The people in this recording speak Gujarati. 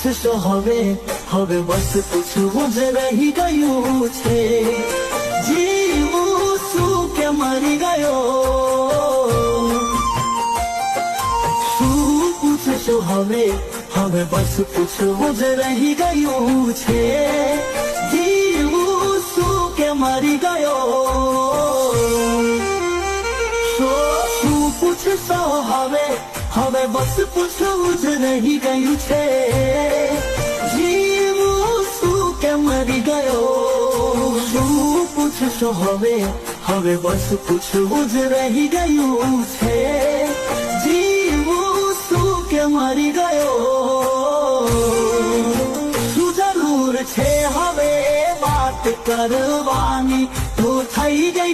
પૂછશો હવે હવે બસ પૂછવું જ રહી ગયું છે જીવું શું કે મરી ગયો શું પૂછશો હવે હવે બસ પૂછવું જ રહી ગયું છે જીવું શું કે મરી ગયો શું પૂછશો હવે હવે બસ પૂછવું જ રહી ગયું છે જીવું શું કે મરી ગયો શું પૂછશો હવે હવે બસ પૂછવું જ રહી ગયું છે જીવું શું કે મરી ગયો શું જરૂર છે હવે વાત કરવાની તો થઈ ગઈ